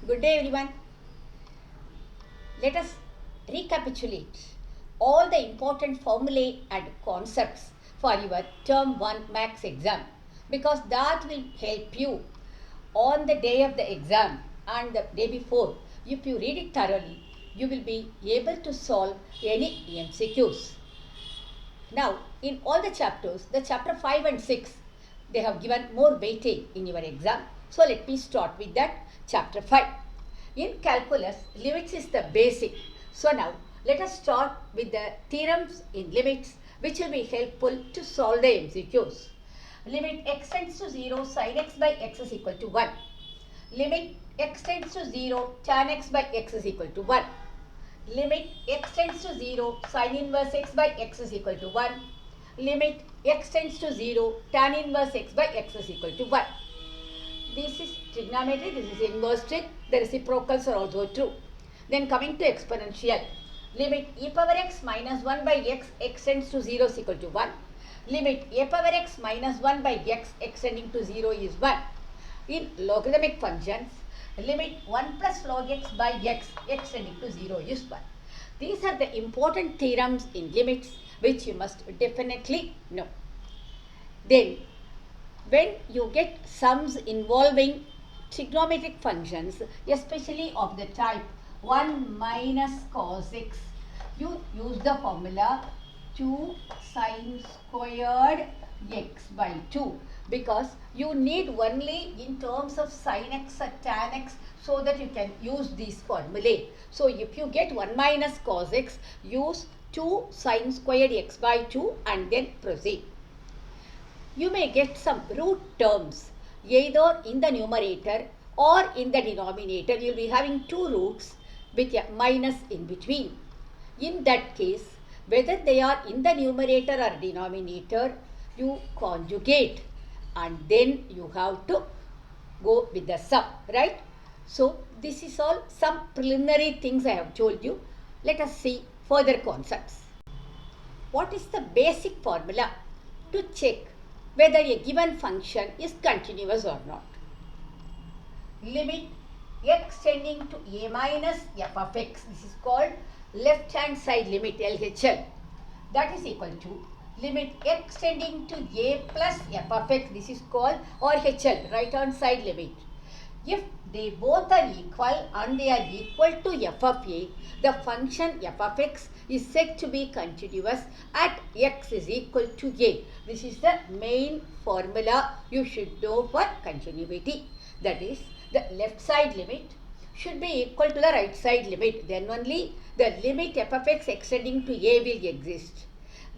Good day everyone. Let us recapitulate all the important formulae and concepts for your term 1 max exam, because that will help you on the day of the exam and the day before. If you read it thoroughly, you will be able to solve any MCQs. Now, in all the chapters, the chapter 5 and 6, they have given more weightage in your exam. So, let me start with that chapter 5. In calculus, limits is the basic. So, now let us start with the theorems in limits, which will be helpful to solve the MCQs. Limit x tends to 0, sin x by x is equal to 1. Limit x tends to 0, tan x by x is equal to 1. Limit x tends to 0, sin inverse x by x is equal to 1. Limit x tends to 0, tan inverse x by x is equal to 1. This is trigonometry, this is inverse trig, the reciprocals are also true. Then coming to exponential, limit e power x minus 1 by x, x tends to 0 is equal to 1. Limit a power x minus 1 by x, x tending to 0 is 1. In logarithmic functions, limit 1 plus log x by x, x tending to 0 is 1. These are the important theorems in limits which you must definitely know. Then, when you get sums involving trigonometric functions, especially of the type 1 minus cos x, you use the formula 2 sin squared x by 2, because you need only in terms of sin x or tan x, so that you can use these formulae. So, if you get 1 minus cos x, use 2 sin squared x by 2 and then proceed. You may get some root terms either in the numerator or in the denominator. You will be having two roots with a minus in between. In that case, whether they are in the numerator or denominator, you conjugate and then you have to go with the sum, right? So, this is all some preliminary things I have told you. Let us see further concepts. What is the basic formula to check whether a given function is continuous or not? Limit x tending to a minus f of x, this is called left hand side limit, LHL, that is equal to limit x tending to a plus f of x, this is called RHL, right hand side limit. If they both are equal and they are equal to f of a, the function f of x is said to be continuous at x is equal to a. This is the main formula you should know for continuity. That is, the left side limit should be equal to the right side limit. Then only the limit f of x extending to a will exist.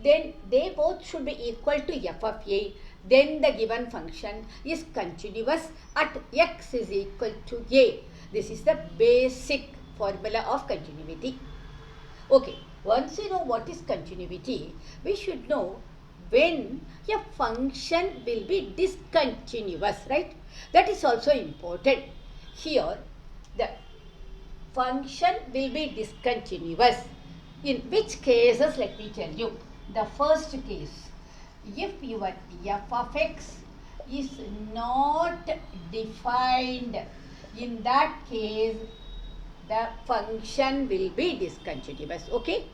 Then they both should be equal to f of a. Then the given function is continuous at x is equal to a. This is the basic formula of continuity. Okay, once you know what is continuity, we should know when a function will be discontinuous, right? That is also important. Here, the function will be discontinuous. In which cases, let me tell you. The first case, if your f of x is not defined, in that case, the function will be discontinuous. Okay?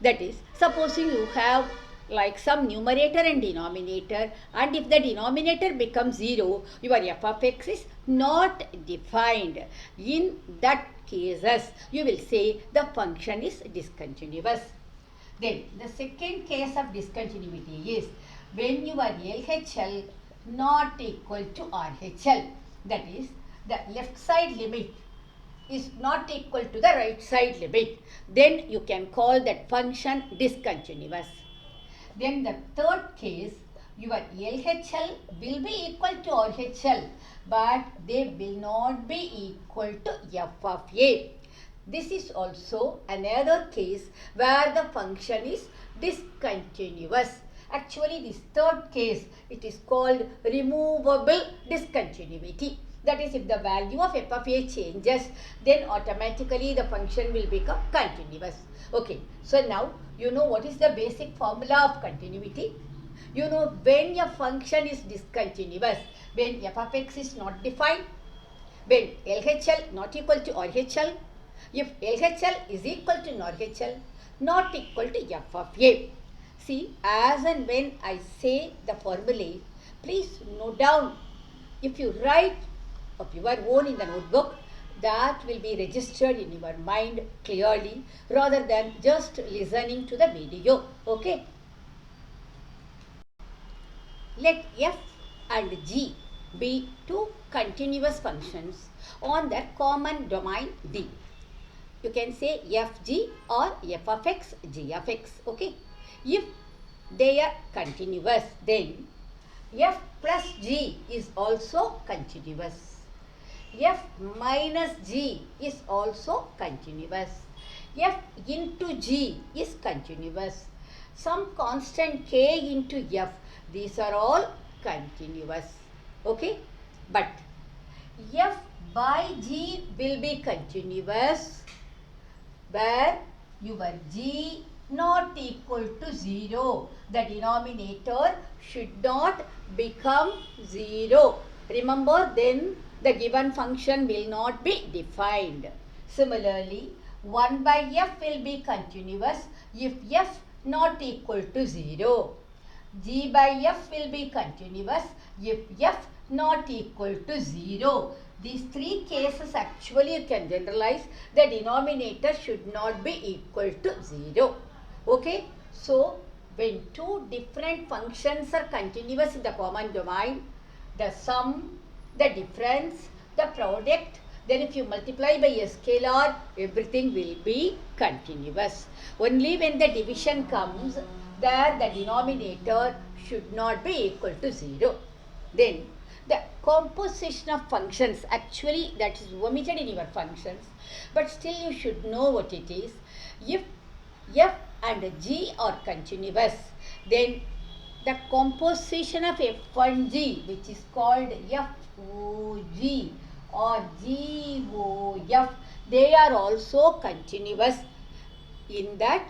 That is, supposing you have like some numerator and denominator, and if the denominator becomes 0, your f of x is not defined. In that cases, you will say the function is discontinuous. Then, the second case of discontinuity is when your LHL not equal to RHL. That is, the left side limit is not equal to the right side limit. Then you can call that function discontinuous. Then the third case, your LHL will be equal to RHL, but they will not be equal to f of a. This is also another case where the function is discontinuous. Actually, this third case, it is called removable discontinuity. That is, if the value of f of a changes, then automatically the function will become continuous. Okay, so now you know what is the basic formula of continuity. You know when a function is discontinuous, when f of x is not defined, when LHL not equal to RHL, if LHL is equal to NORHL, not equal to F of A. See, as and when I say the formulae, please note down. If you write of your own in the notebook, that will be registered in your mind clearly rather than just listening to the video. Okay. Let f and g be two continuous functions on their common domain D. You can say fg or f of x, g of x. Okay. If they are continuous, then f plus g is also continuous. F minus g is also continuous. F into g is continuous. Some constant k into f, these are all continuous. Okay. But f by g will be continuous where your g not equal to 0. The denominator should not become 0. Remember, then the given function will not be defined. Similarly, 1 by f will be continuous if f not equal to 0. G by f will be continuous if f not equal to 0. These three cases actually you can generalize. The denominator should not be equal to 0. Okay. So, when two different functions are continuous in the common domain, the sum, the difference, the product, then if you multiply by a scalar, everything will be continuous. Only when the division comes, there the denominator should not be equal to 0. Then the composition of functions, actually that is omitted in your functions, but still you should know what it is. If f and g are continuous, then the composition of f and g, which is called FOG or GOF, they are also continuous in that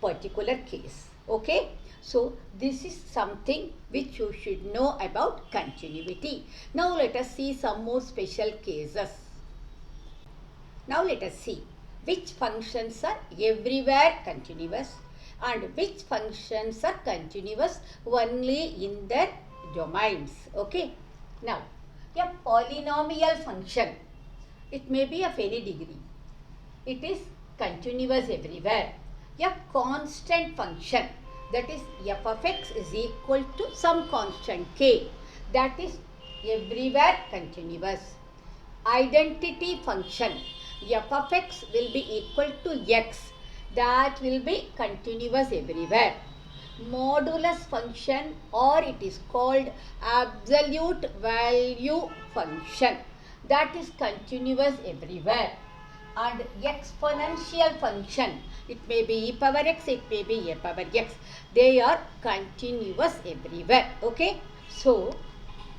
particular case. Okay. So, this is something which you should know about continuity. Now, let us see some more special cases. Now, let us see which functions are everywhere continuous and which functions are continuous only in their domains. Okay. Now, a polynomial function, it may be of any degree. It is continuous everywhere. A constant function, that is f of x is equal to some constant k, that is everywhere continuous. Identity function, f of x will be equal to x, that will be continuous everywhere. Modulus function, or it is called absolute value function, that is continuous everywhere. And exponential function, it may be e power x, it may be a power x, they are continuous everywhere. Okay. So,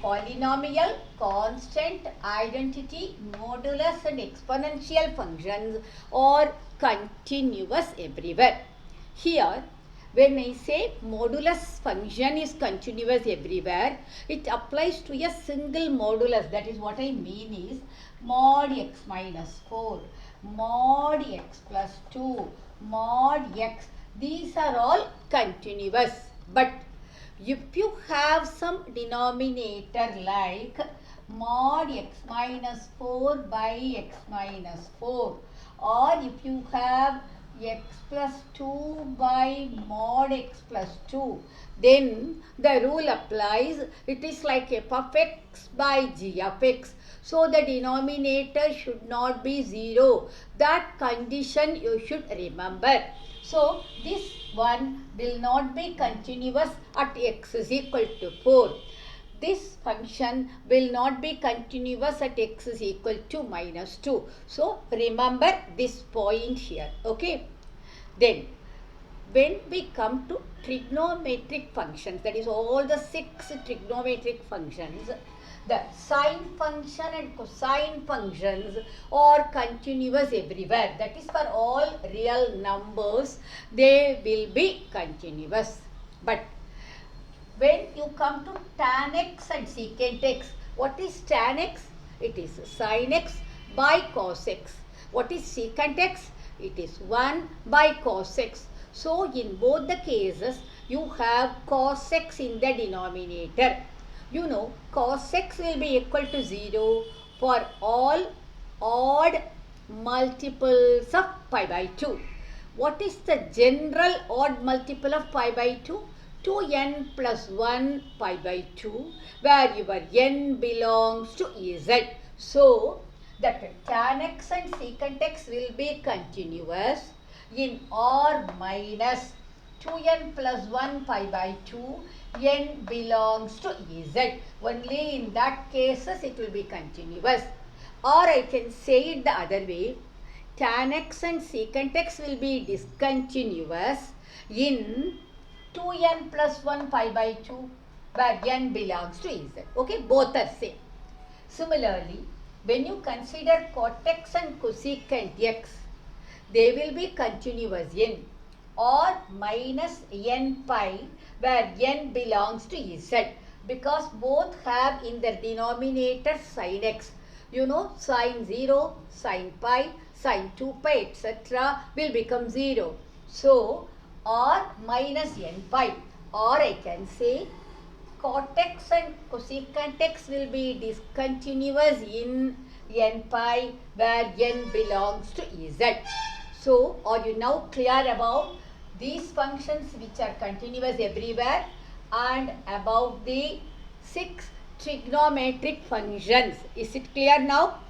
polynomial, constant, identity, modulus and exponential functions are continuous everywhere. Here, when I say modulus function is continuous everywhere, it applies to a single modulus. That is what I mean is mod x minus 4, mod x plus 2, mod x. These are all continuous. But if you have some denominator like mod x minus 4 by x minus 4, or if you have x plus 2 by mod x plus 2, then the rule applies. It is like f of x by g of x. So, the denominator should not be 0. That condition you should remember. So, this one will not be continuous at x is equal to 4. This function will not be continuous at x is equal to minus 2. So, remember this point here. Okay. Then, when we come to trigonometric functions, that is all the 6 trigonometric functions, the sine function and cosine functions are continuous everywhere. That is for all real numbers, they will be continuous. But when you come to tan x and secant x, what is tan x? It is sin x by cos x. What is secant x? It is 1 by cos x. So, in both the cases, you have cos x in the denominator. You know, cos x will be equal to 0 for all odd multiples of pi by 2. What is the general odd multiple of pi by 2? 2n plus 1 pi by 2, where your n belongs to z. So, that tan x and secant x will be continuous in R minus 2n plus 1 pi by 2, n belongs to z. Only in that cases it will be continuous. Or I can say it the other way. Tan x and secant x will be discontinuous in 2n plus 1 pi by 2, where n belongs to z. Okay, both are same. Similarly, when you consider cot x and cosecant x, they will be continuous in or minus n pi, where n belongs to z, because both have in their denominator sin x. You know, sin 0, sin pi, sin 2 pi, etc. will become 0. So, or minus n pi, or I can say cot x and cosecant x will be discontinuous in n pi, where n belongs to z. So, are you now clear about these functions which are continuous everywhere and about the 6 trigonometric functions? Is it clear now?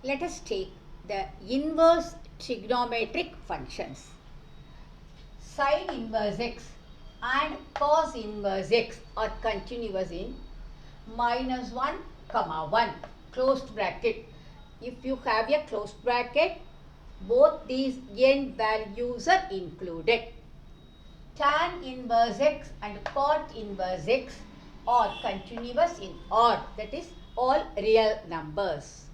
Let us take the inverse trigonometric functions. Sin inverse x and cos inverse x are continuous in minus 1, comma 1, closed bracket. If you have a closed bracket, both these n values are included. Tan inverse x and cot inverse x are continuous in R, that is all real numbers.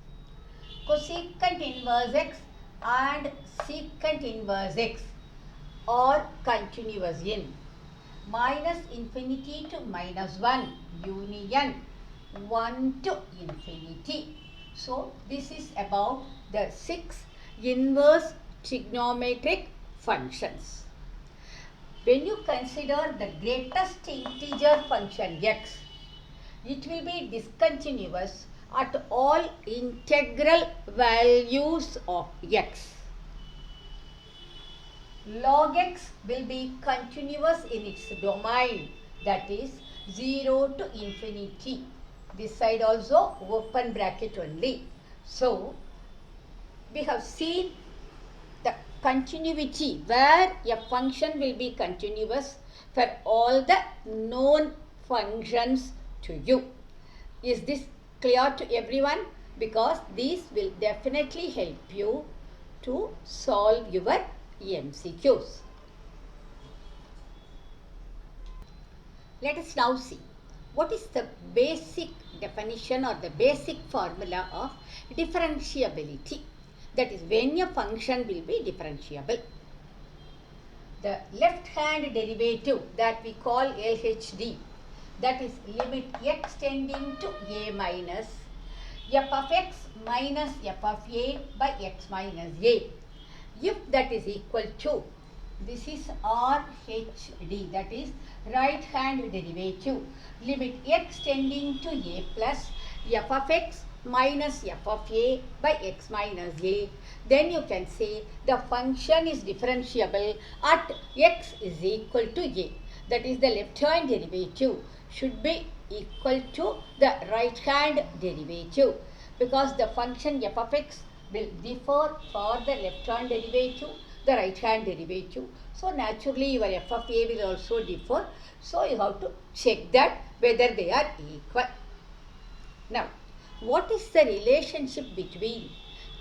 Cosecant inverse x and secant inverse x are continuous in minus infinity to minus 1 union 1 to infinity. So, this is about the 6 inverse trigonometric functions. When you consider the greatest integer function x, it will be discontinuous at all integral values of x. Log x will be continuous in its domain, that is 0 to infinity. This side also open bracket only. So, we have seen the continuity where a function will be continuous for all the known functions to you. Is this clear to everyone? Because these will definitely help you to solve your MCQs. Let us now see what is the basic definition or the basic formula of differentiability. That is when a function will be differentiable. The left hand derivative that we call LHD, that is limit x tending to a minus f of x minus f of a by x minus a. If that is equal to, this is RHD, that is right hand derivative, limit x tending to a plus f of x minus f of a by x minus a, then you can say the function is differentiable at x is equal to a. That is the left hand derivative should be equal to the right hand derivative, because the function f of x will differ for the left hand derivative, the right hand derivative. So, naturally your f of a will also differ. So, you have to check that whether they are equal. Now, what is the relationship between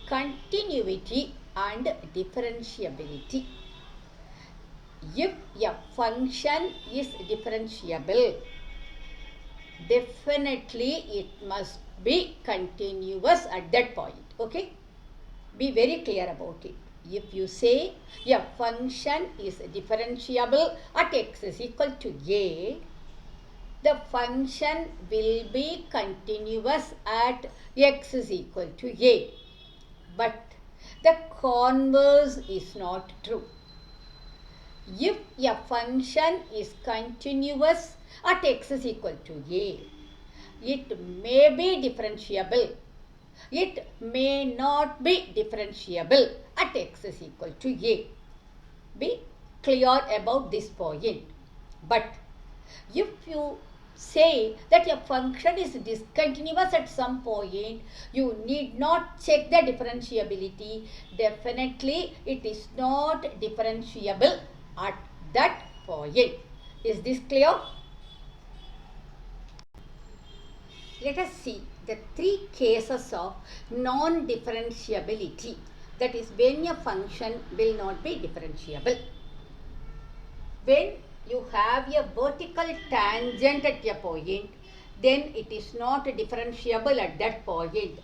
continuity and differentiability? If a function is differentiable, definitely it must be continuous at that point. Okay? Be very clear about it. If you say a function is differentiable at x is equal to a, the function will be continuous at x is equal to a. But the converse is not true. If a function is continuous at x is equal to a, it may be differentiable. It may not be differentiable at x is equal to a. Be clear about this point. But if you say that a function is discontinuous at some point, you need not check the differentiability. Definitely it is not differentiable at that point. Is this clear? Let us see the three cases of non-differentiability. That is when a function will not be differentiable. When you have a vertical tangent at a point, then it is not differentiable at that point.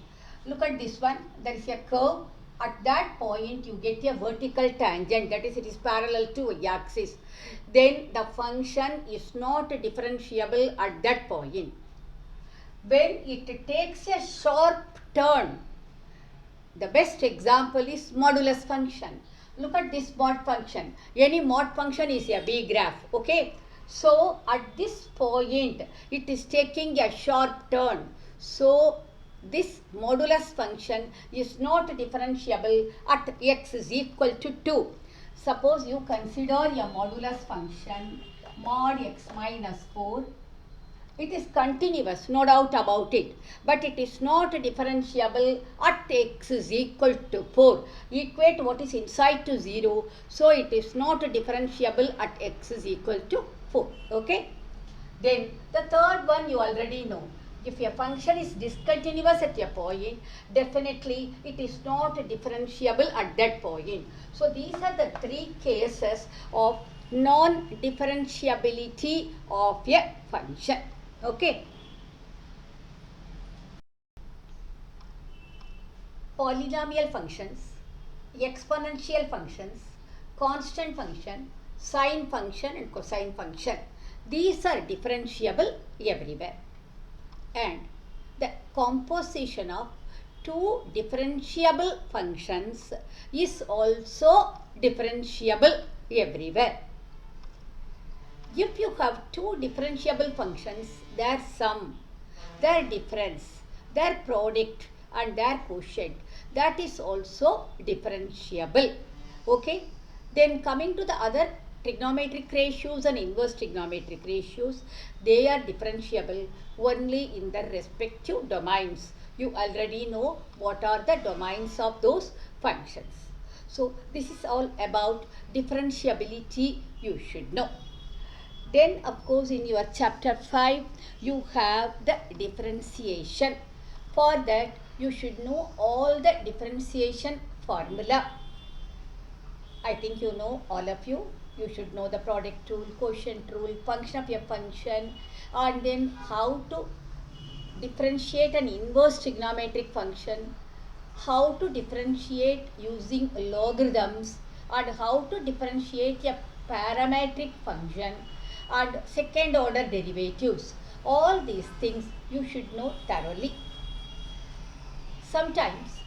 Look at this one. There is a curve. At that point, you get a vertical tangent. That is, it is parallel to the axis. Then the function is not differentiable at that point. When it takes a sharp turn, the best example is modulus function. Look at this mod function. Any mod function is a V graph. Okay. So at this point, it is taking a sharp turn. So this modulus function is not differentiable at x is equal to 2. Suppose you consider a modulus function mod x minus 4. It is continuous, no doubt about it, but it is not differentiable at x is equal to 4. Equate what is inside to 0, so it is not differentiable at x is equal to 4. Okay. Then the third one you already know. If a function is discontinuous at a point, definitely it is not differentiable at that point. So these are the three cases of non-differentiability of a function. Okay. Polynomial functions, exponential functions, constant function, sine function and cosine function. These are differentiable everywhere. And the composition of two differentiable functions is also differentiable everywhere. If you have two differentiable functions, their sum, their difference, their product and their quotient, that is also differentiable. Okay. Then coming to the other trigonometric ratios and inverse trigonometric ratios, they are differentiable only in their respective domains. You already know what are the domains of those functions. So this is all about differentiability you should know. Then of course in your chapter 5 you have the differentiation. For that you should know all the differentiation formula. I think you know, all of you. You should know the product rule, quotient rule, function of a function, and then how to differentiate an inverse trigonometric function, how to differentiate using logarithms, and how to differentiate a parametric function and second order derivatives. All these things you should know thoroughly. Sometimes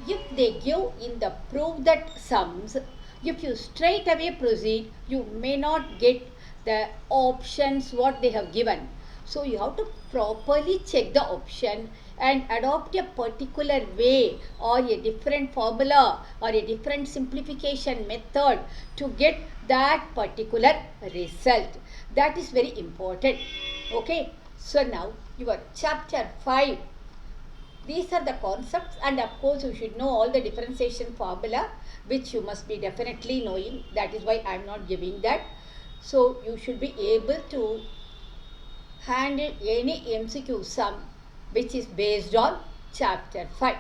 if they give in the proof that sums, if you straight away proceed, you may not get the options what they have given. So you have to properly check the option and adopt a particular way or a different formula or a different simplification method to get that particular result. That is very important. Okay. So now your chapter 5. These are the concepts, and of course you should know all the differentiation formula, which you must be definitely knowing. That is why I am not giving that. So you should be able to handle any MCQ sum which is based on chapter 5.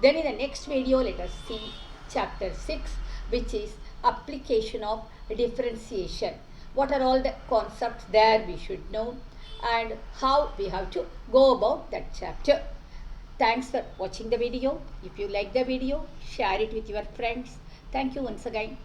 Then in the next video let us see chapter 6, which is application of differentiation. What are all the concepts there we should know and how we have to go about that chapter. Thanks for watching the video. If you like the video, share it with your friends. Thank you once again.